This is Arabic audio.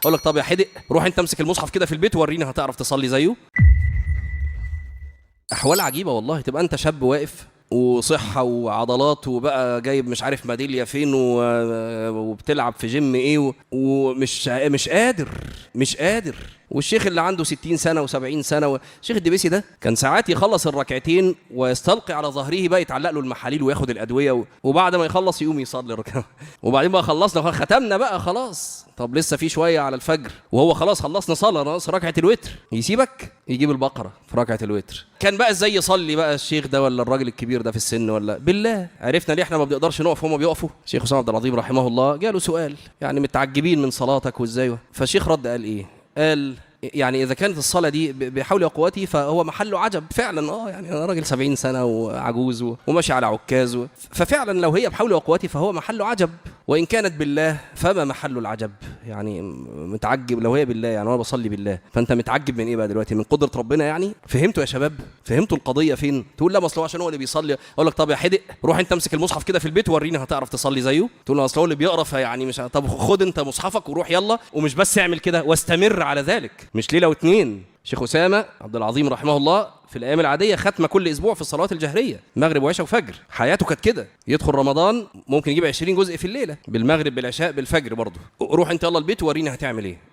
اقول لك طب يا حدق روح انت امسك المصحف كده في البيت ووريني هتعرف تصلي زيه. احوال عجيبه والله. تبقى انت شاب واقف وصحة وعضلات وبقى جايب مش عارف ميدالية فين وبتلعب في جيم ايه ومش قادر. والشيخ اللي عنده 60 سنة و70 سنة الشيخ الدبيسي ده كان ساعات يخلص الركعتين ويستلقي على ظهره بقى يتعلق له المحاليل وياخد الأدوية وبعد ما يخلص يقوم يصلي ركعة. وبعدين بقى خلصنا ختمنا بقى خلاص، طب لسه في شوية على الفجر وهو خلاص خلصنا صلاة ناقص ركعة الوتر، يسيبك يجيب البقرة في ركعة الوتر. كان بقى ازاي يصلي بقى الشيخ ده ولا الراجل الكبير ده في السن؟ ولا بالله عرفنا ليه احنا ما بنقدرش نقف وهم بيقفوا؟ الشيخ حسام عبد العظيم رحمه الله جاله سؤال يعني متعجبين من صلاتك وازاي، فالشيخ رد قال ايه؟ قال يعني إذا كانت الصلاة دي بحول وقوتي فهو محله عجب فعلا. يعني أنا راجل 70 سنة وعجوز وماشي على عكاز ففعلا لو هي بحول وقوتي فهو محله عجب، وإن كانت بالله فما محل العجب. يعني متعجب لو هي بالله، يعني أنا بصلي بالله، فأنت متعجب من إيه بقى دلوقتي؟ من قدرة ربنا يعني؟ فهمتوا يا شباب؟ فهمتوا القضية فين؟ تقول لا مصلوه عشان هو اللي بيصلي. أقول لك طب يا حدق روح أنت امسك المصحف كده في البيت ووريني هتعرف تصلي زيه. تقول له أصل هو اللي بيقرأ فيعني مش طب خد أنت مصحفك وروح يلا، ومش بس اعمل كده واستمر على ذلك، مش ليلة واتنين. شيخ أسامة عبد العظيم رحمه الله في الأيام العادية ختمة كل أسبوع في الصلوات الجهرية، مغرب وعشاء وفجر. حياته كانت كده، يدخل رمضان ممكن يجيب 20 جزء في الليلة، بالمغرب بالعشاء بالفجر برضه. روح أنت يلا البيت ووريني هتعمل إيه.